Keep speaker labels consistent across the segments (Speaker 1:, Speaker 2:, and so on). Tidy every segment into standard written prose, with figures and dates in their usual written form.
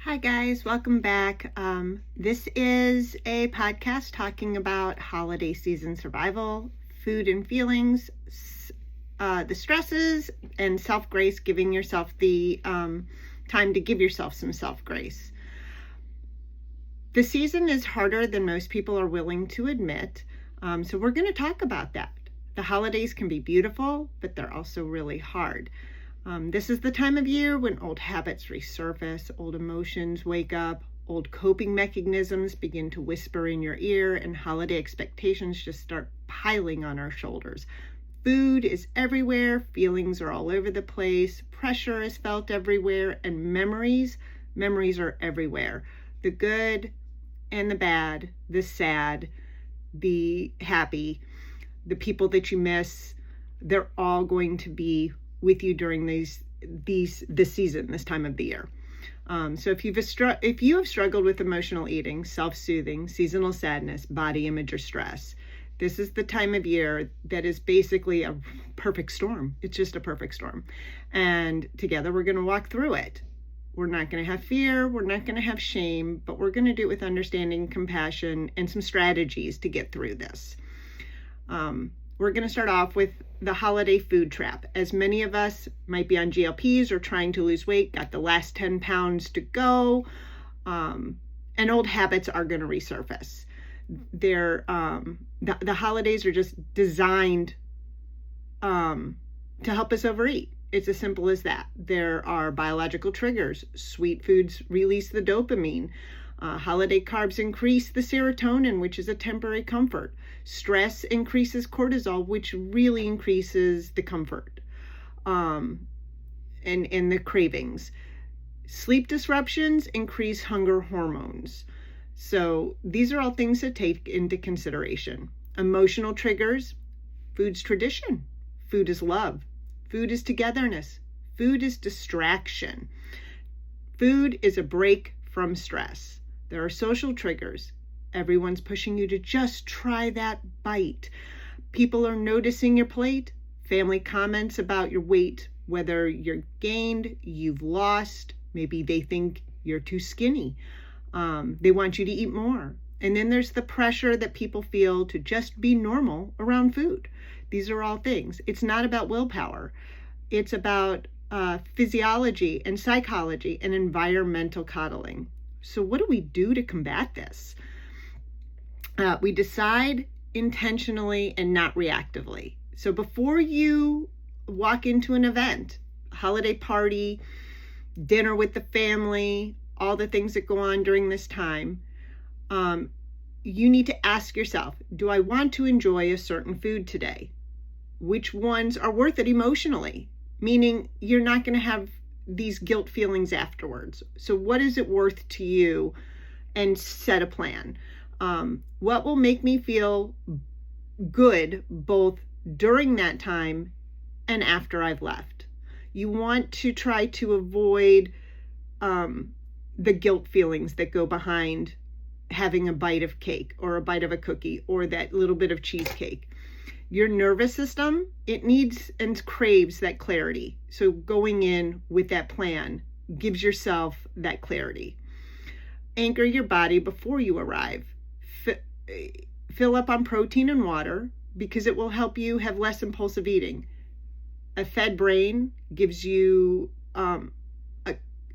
Speaker 1: Hi guys, welcome back. This is a podcast talking about holiday season survival, food and feelings, the stresses, and self-grace, giving yourself the time to give yourself some self-grace. The season is harder than most people are willing to admit, so we're going to talk about that. The holidays can be beautiful, but they're also really hard. This is the time of year when old habits resurface, old emotions wake up, old coping mechanisms begin to whisper in your ear, and holiday expectations just start piling on our shoulders. Food is everywhere, feelings are all over the place, pressure is felt everywhere, and memories are everywhere. The good and the bad, the sad, the happy, the people that you miss, they're all going to be with you during this season, this time of the year. So if you have struggled with emotional eating, self-soothing, seasonal sadness, body image, or stress, this is the time of year that is basically a perfect storm. It's just a perfect storm. And together we're going to walk through it. We're not going to have fear. We're not going to have shame, but we're going to do it with understanding, compassion, and some strategies to get through this. We're going to start off with the holiday food trap. As many of us might be on GLPs or trying to lose weight, got the last 10 pounds to go, and old habits are going to resurface. The holidays are just designed to help us overeat. It's as simple as that. There are biological triggers. Sweet foods release the dopamine. Holiday carbs increase the serotonin, which is a temporary comfort. Stress increases cortisol, which really increases the comfort and the cravings. Sleep disruptions increase hunger hormones. So these are all things to take into consideration. Emotional triggers, food's tradition. Food is love. Food is togetherness. Food is distraction. Food is a break from stress. There are social triggers. Everyone's pushing you to just try that bite. People are noticing your plate. Family comments about your weight, whether you're gained, you've lost, maybe they think you're too skinny. They want you to eat more. And then there's the pressure that people feel to just be normal around food. These are all things. It's not about willpower. It's about physiology and psychology and environmental coddling. So what do we do to combat this? We decide intentionally and not reactively. So before you walk into an event, holiday party, dinner with the family, all the things that go on during this time, you need to ask yourself, do I want to enjoy a certain food today? Which ones are worth it emotionally? Meaning you're not going to have these guilt feelings afterwards. So what is it worth to you? And set a plan. What will make me feel good both during that time and after I've left? You want to try to avoid the guilt feelings that go behind having a bite of cake or a bite of a cookie or that little bit of cheesecake. Your nervous system, it needs and craves that clarity. So going in with that plan gives yourself that clarity. Anchor your body before you arrive. Fill up on protein and water because it will help you have less impulsive eating. A fed brain gives you,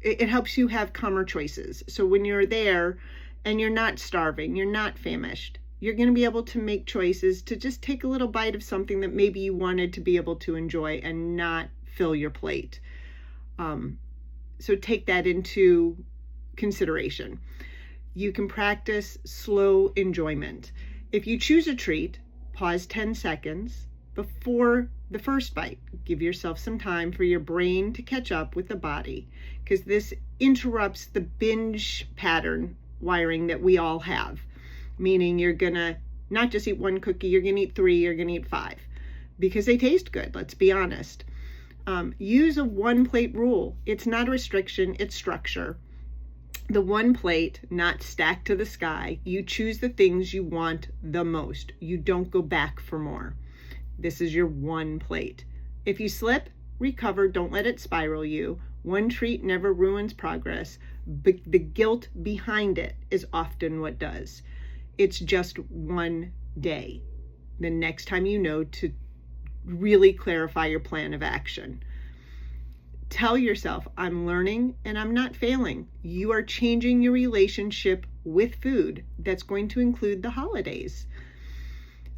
Speaker 1: it helps you have calmer choices. So when you're there and you're not starving, you're not famished, you're going to be able to make choices to just take a little bite of something that maybe you wanted to be able to enjoy and not fill your plate. So take that into consideration. You can practice slow enjoyment. If you choose a treat, pause 10 seconds before the first bite. Give yourself some time for your brain to catch up with the body, because this interrupts the binge pattern wiring that we all have. Meaning you're gonna not just eat one cookie, you're gonna eat 3, you're gonna eat 5, because they taste good, let's be honest. Use a 1-plate rule. It's not a restriction, it's structure. The 1 plate, not stacked to the sky. You choose the things you want the most. You don't go back for more. This is your 1 plate. If you slip, recover, don't let it spiral you. One treat never ruins progress, but the guilt behind it is often what does. It's just one day. The next time you know to really clarify your plan of action. Tell yourself, I'm learning and I'm not failing. You are changing your relationship with food. That's going to include the holidays.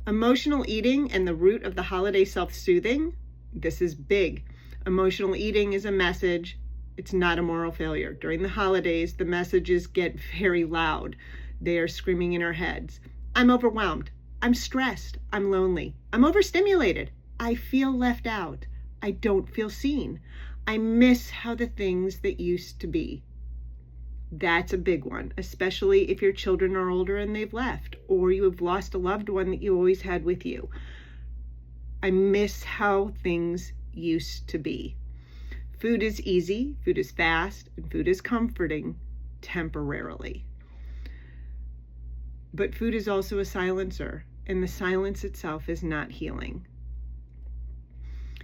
Speaker 1: Emotional eating and the root of the holiday self-soothing. This is big. Emotional eating is a message. It's not a moral failure. During the holidays, the messages get very loud. They are screaming in our heads. I'm overwhelmed. I'm stressed. I'm lonely. I'm overstimulated. I feel left out. I don't feel seen. I miss how the things that used to be. That's a big one, especially if your children are older and they've left, or you have lost a loved one that you always had with you. I miss how things used to be. Food is easy, food is fast, and food is comforting temporarily. But food is also a silencer, and the silence itself is not healing.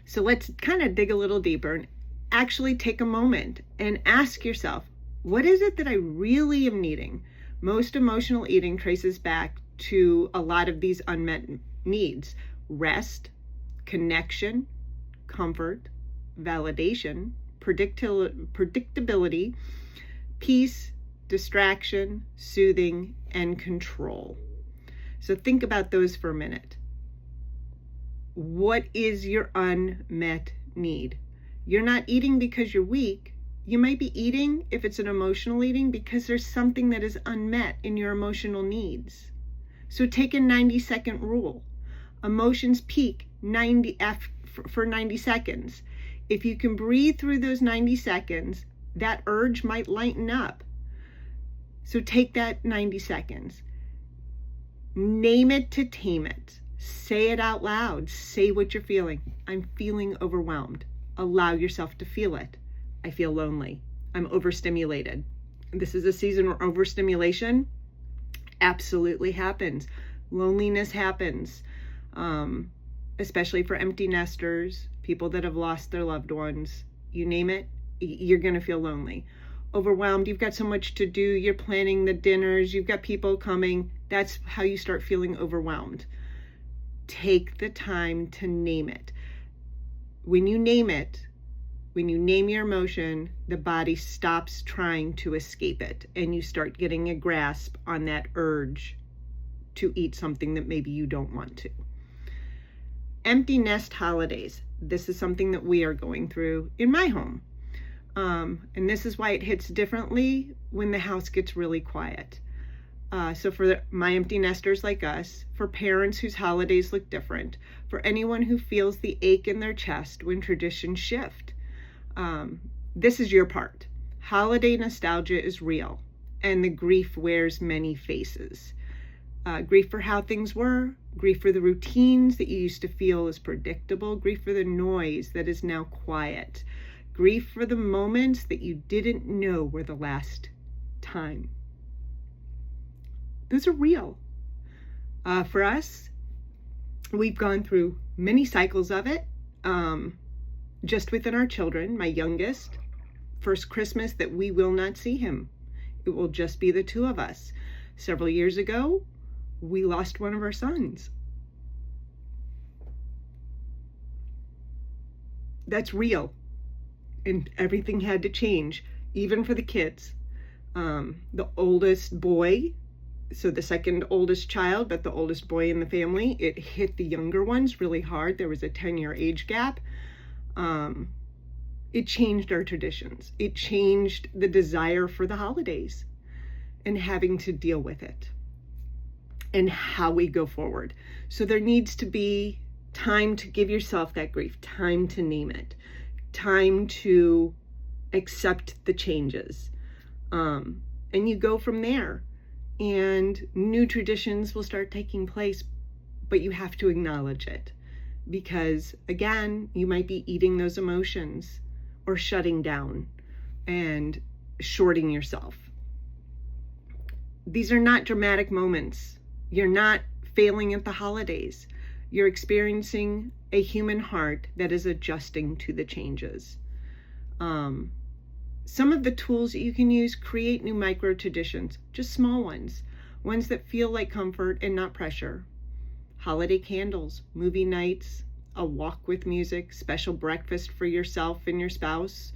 Speaker 1: So let's kind of dig a little deeper and actually take a moment and ask yourself, what is it that I really am needing? Most emotional eating traces back to a lot of these unmet needs: rest, connection, comfort, validation, predictability, peace, distraction, soothing, and control. So think about those for a minute. What is your unmet need? You're not eating because you're weak. You might be eating, if it's an emotional eating, because there's something that is unmet in your emotional needs. So take a 90-second rule. Emotions peak for 90 seconds. If you can breathe through those 90 seconds, that urge might lighten up. So take that 90 seconds. Name it to tame it. Say it out loud. Say what you're feeling. I'm feeling overwhelmed. Allow yourself to feel it. I feel lonely. I'm overstimulated. This is a season where overstimulation absolutely happens. Loneliness happens, especially for empty nesters, people that have lost their loved ones. You name it, you're going to feel lonely. Overwhelmed, you've got so much to do. You're planning the dinners. You've got people coming. That's how you start feeling overwhelmed. Take the time to name it. When you name it, when you name your emotion, the body stops trying to escape it, and you start getting a grasp on that urge to eat something that maybe you don't want to. Empty nest holidays. This is something that we are going through in my home. And this is why it hits differently when the house gets really quiet. So for my empty nesters like us, for parents whose holidays look different, for anyone who feels the ache in their chest when traditions shift, this is your part. Holiday nostalgia is real, and the grief wears many faces. Grief for how things were, grief for the routines that you used to feel as predictable, grief for the noise that is now quiet, grief for the moments that you didn't know were the last time. Those are real. For us, we've gone through many cycles of it. Just within our children, my youngest, first Christmas that we will not see him. It will just be the two of us. Several years ago, we lost one of our sons. That's real. And everything had to change, even for the kids. The oldest boy, so the second oldest child, but the oldest boy in the family, it hit the younger ones really hard. There was a 10-year age gap. It changed our traditions. It changed the desire for the holidays and having to deal with it and how we go forward. So there needs to be time to give yourself that grief, time to name it, time to accept the changes. And you go from there, and new traditions will start taking place, but you have to acknowledge it, because again, you might be eating those emotions or shutting down and shorting yourself. These are not dramatic moments. You're not failing at the holidays. You're experiencing a human heart that is adjusting to the changes. Some of the tools that you can use: create new micro traditions, just small ones that feel like comfort and not pressure. Holiday candles, movie nights, a walk with music, special breakfast for yourself and your spouse.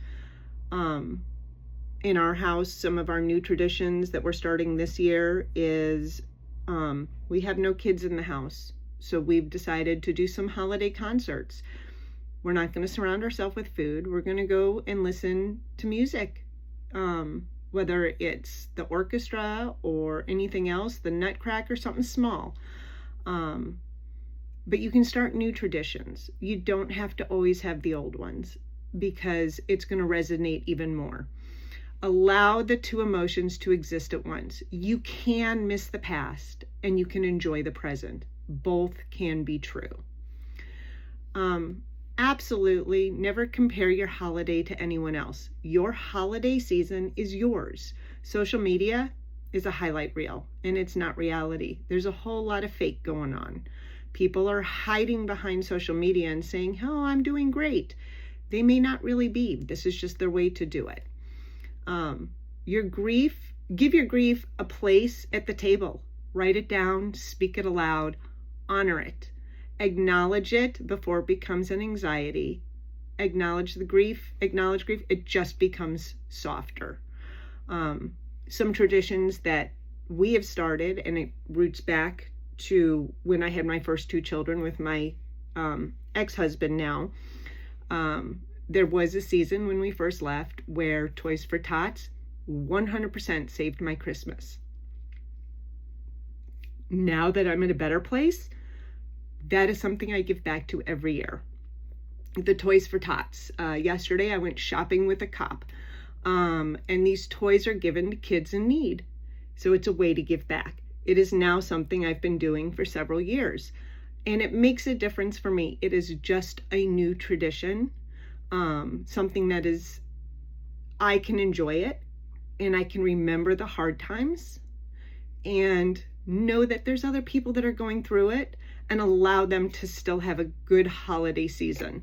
Speaker 1: In our house, some of our new traditions that we're starting this year is we have no kids in the house, so we've decided to do some holiday concerts. We're not going to surround ourselves with food. We're going to go and listen to music, whether it's the orchestra or anything else, the Nutcracker, something small. But you can start new traditions. You don't have to always have the old ones, because it's going to resonate even more. Allow the two emotions to exist at once. You can miss the past and you can enjoy the present. Both can be true. Absolutely never compare your holiday to anyone else. Your holiday season is yours. Social media is a highlight reel, and it's not reality. There's a whole lot of fake going on. People are hiding behind social media and saying, oh, I'm doing great. They may not really be. This is just their way to do it. Your grief, give your grief a place at the table. Write it down, speak it aloud, honor it. Acknowledge it before it becomes an anxiety. Acknowledge the grief, acknowledge grief. It just becomes softer. Some traditions that we have started, and it roots back to when I had my first two children with my ex-husband now. There was a season when we first left where Toys for Tots 100% saved my Christmas. Now that I'm in a better place, that is something I give back to every year. The Toys for Tots. Yesterday I went shopping with a cop, and these toys are given to kids in need. So it's a way to give back. It is now something I've been doing for several years, and it makes a difference for me. It is just a new tradition, something that is, I can enjoy it, and I can remember the hard times and know that there's other people that are going through it, and allow them to still have a good holiday season.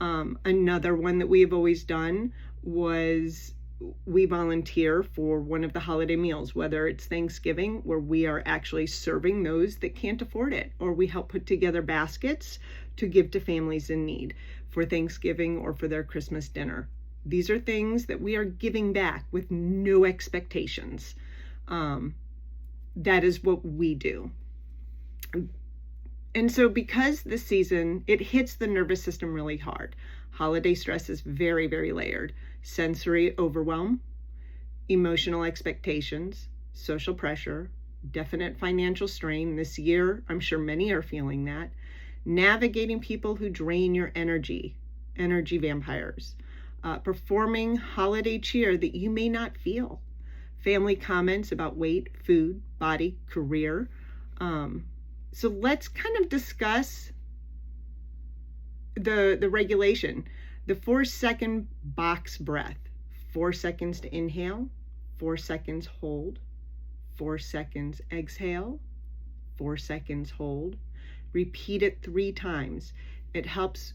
Speaker 1: Another one that we have always done was we volunteer for one of the holiday meals, whether it's Thanksgiving, where we are actually serving those that can't afford it, or we help put together baskets to give to families in need for Thanksgiving or for their Christmas dinner. These are things that we are giving back with no expectations. That is what we do. And so because this season, it hits the nervous system really hard. Holiday stress is very, very layered. Sensory overwhelm, emotional expectations, social pressure, definite financial strain. This year, I'm sure many are feeling that. Navigating people who drain your energy vampires. Performing holiday cheer that you may not feel. Family comments about weight, food, body, career. So let's kind of discuss the regulation. The 4-second box breath. 4 seconds to inhale, 4 seconds hold, 4 seconds exhale, 4 seconds hold. Repeat it 3 times. It helps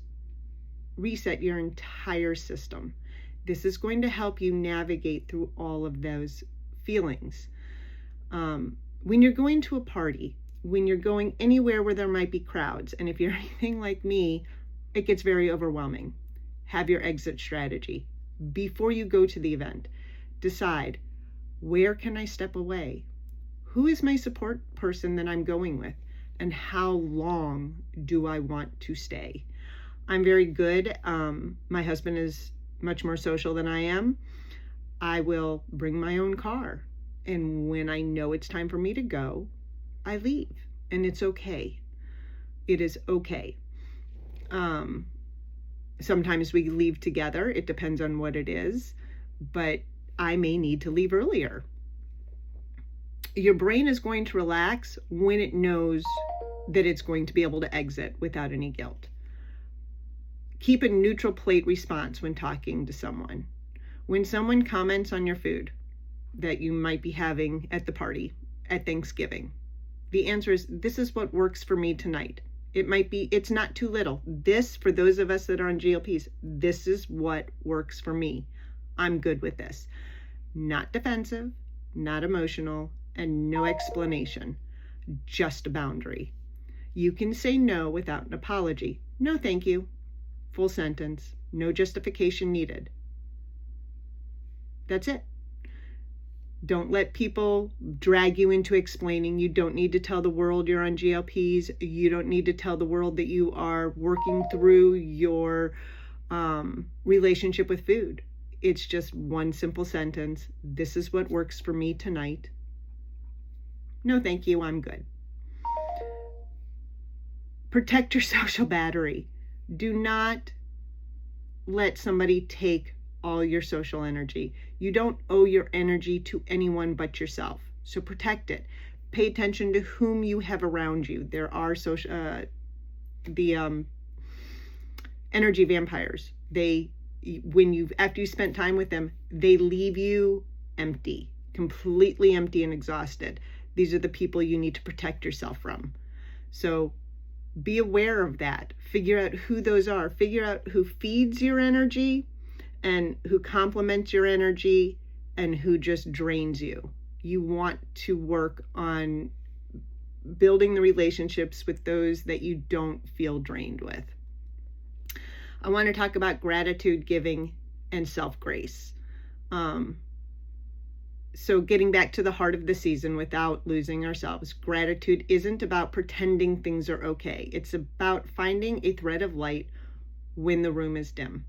Speaker 1: reset your entire system. This is going to help you navigate through all of those feelings. When you're going to a party, when you're going anywhere where there might be crowds, and if you're anything like me, it gets very overwhelming. Have your exit strategy. Before you go to the event, decide, where can I step away? Who is my support person that I'm going with? And how long do I want to stay? I'm very good. My husband is much more social than I am. I will bring my own car. And when I know it's time for me to go, I leave. And it's okay. It is okay. Sometimes we leave together. It depends on what it is. But I may need to leave earlier. Your brain is going to relax when it knows that it's going to be able to exit without any guilt. Keep a neutral plate response when talking to someone. When someone comments on your food that you might be having at the party at Thanksgiving, the answer is, this is what works for me tonight. It might be, it's not too little. This, for those of us that are on GLPs, this is what works for me. I'm good with this. Not defensive, not emotional, and no explanation, just a boundary. You can say no without an apology. No, thank you. Full sentence. No justification needed. That's it. Don't let people drag you into explaining. You don't need to tell the world you're on GLPs. You don't need to tell the world that you are working through your relationship with food. It's just one simple sentence. This is what works for me tonight. No, thank you. I'm good. Protect your social battery. Do not let somebody take all your social energy. You don't owe your energy to anyone but yourself. So protect it. Pay attention to whom you have around you. There are energy vampires. After you spent time with them, they leave you empty, completely empty and exhausted. These are the people you need to protect yourself from. So be aware of that. Figure out who those are. Figure out who feeds your energy and who complements your energy and who just drains you. You want to work on building the relationships with those that you don't feel drained with. I want to talk about gratitude, giving, and self-grace. So getting back to the heart of the season without losing ourselves. Gratitude isn't about pretending things are okay. It's about finding a thread of light when the room is dim.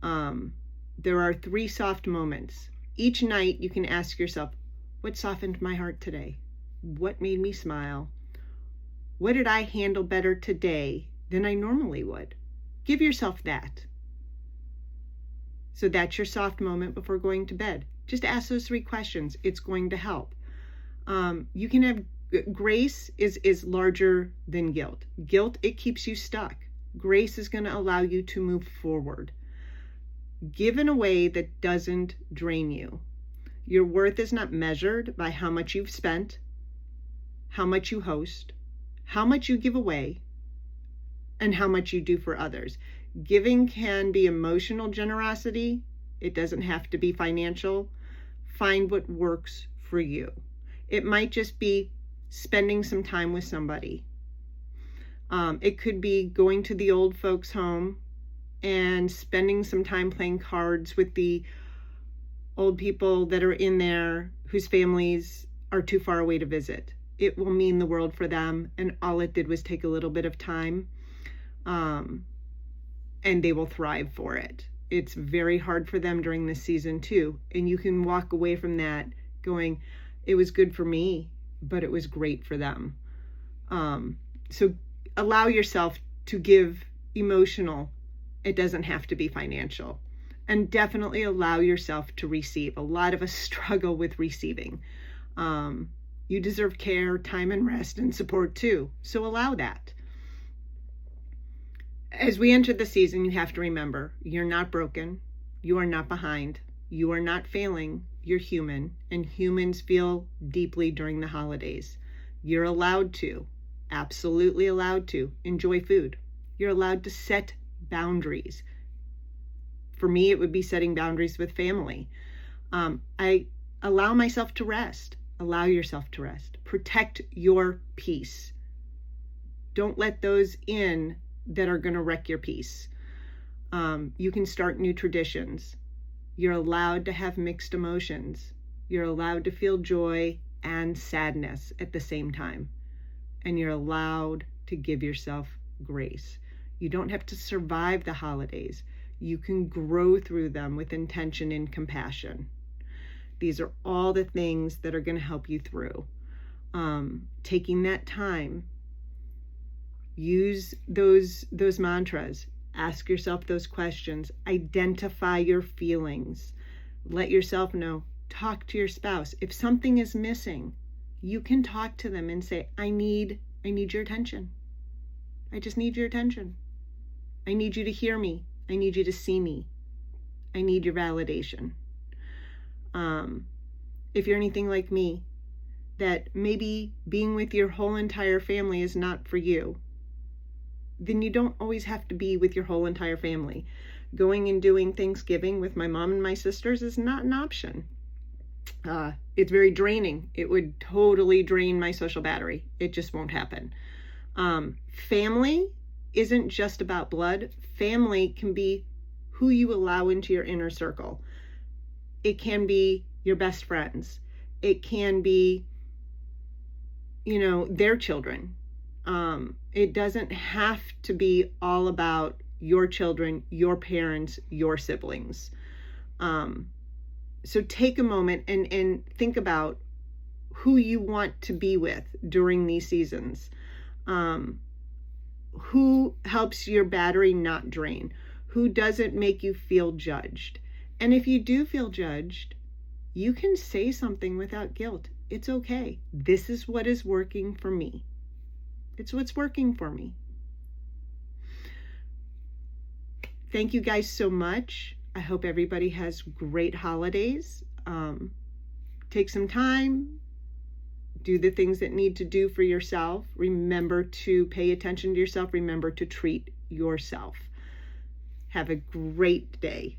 Speaker 1: There are 3 soft moments. Each night you can ask yourself, what softened my heart today? What made me smile? What did I handle better today than I normally would? Give yourself that. So that's your soft moment before going to bed. Just ask those 3 questions. It's going to help. You can have grace is larger than guilt. Guilt, it keeps you stuck. Grace is going to allow you to move forward. Give in a way that doesn't drain you. Your worth is not measured by how much you've spent, how much you host, how much you give away, and how much you do for others. Giving can be emotional generosity. It doesn't have to be financial. Find what works for you. It might just be spending some time with somebody. It could be going to the old folks' home and spending some time playing cards with the old people that are in there whose families are too far away to visit. It will mean the world for them, and all it did was take a little bit of time, and they will thrive for it. It's very hard for them during this season too, and you can walk away from that going, it was good for me, but it was great for them. So allow yourself to give emotional. It doesn't have to be financial. And definitely allow yourself to receive. A lot of us struggle with receiving. You deserve care, time, and rest, and support too. So allow that. As we enter the season, you have to remember, you're not broken. You are not behind. You are not failing. You're human, and humans feel deeply during the holidays. You're allowed to, absolutely allowed to, enjoy food. You're allowed to set boundaries. For me, it would be setting boundaries with family. I allow myself to rest. Allow yourself to rest. Protect your peace. Don't let those in that are going to wreck your peace. You can start new traditions. You're allowed to have mixed emotions. You're allowed to feel joy and sadness at the same time. And you're allowed to give yourself grace. You don't have to survive the holidays. You can grow through them with intention and compassion. These are all the things that are going to help you through. Taking that time, use those mantras, ask yourself those questions, identify your feelings, let yourself know, talk to your spouse. If something is missing, you can talk to them and say, I need your attention. I just need your attention. I need you to hear me. I need you to see me. I need your validation. If you're anything like me, that maybe being with your whole entire family is not for you, then you don't always have to be with your whole entire family. Going and doing Thanksgiving with my mom and my sisters is not an option. It's very draining. It would totally drain my social battery. It just won't happen. Family isn't just about blood. Family can be who you allow into your inner circle. It can be your best friends. It can be, their children. It doesn't have to be all about your children, your parents, your siblings. So take a moment and think about who you want to be with during these seasons. Who helps your battery not drain? Who doesn't make you feel judged? And if you do feel judged, you can say something without guilt. It's okay. This is what is working for me. It's what's working for me. Thank you guys so much. I hope everybody has great holidays. Take some time. Do the things that need to do for yourself. Remember to pay attention to yourself. Remember to treat yourself. Have a great day.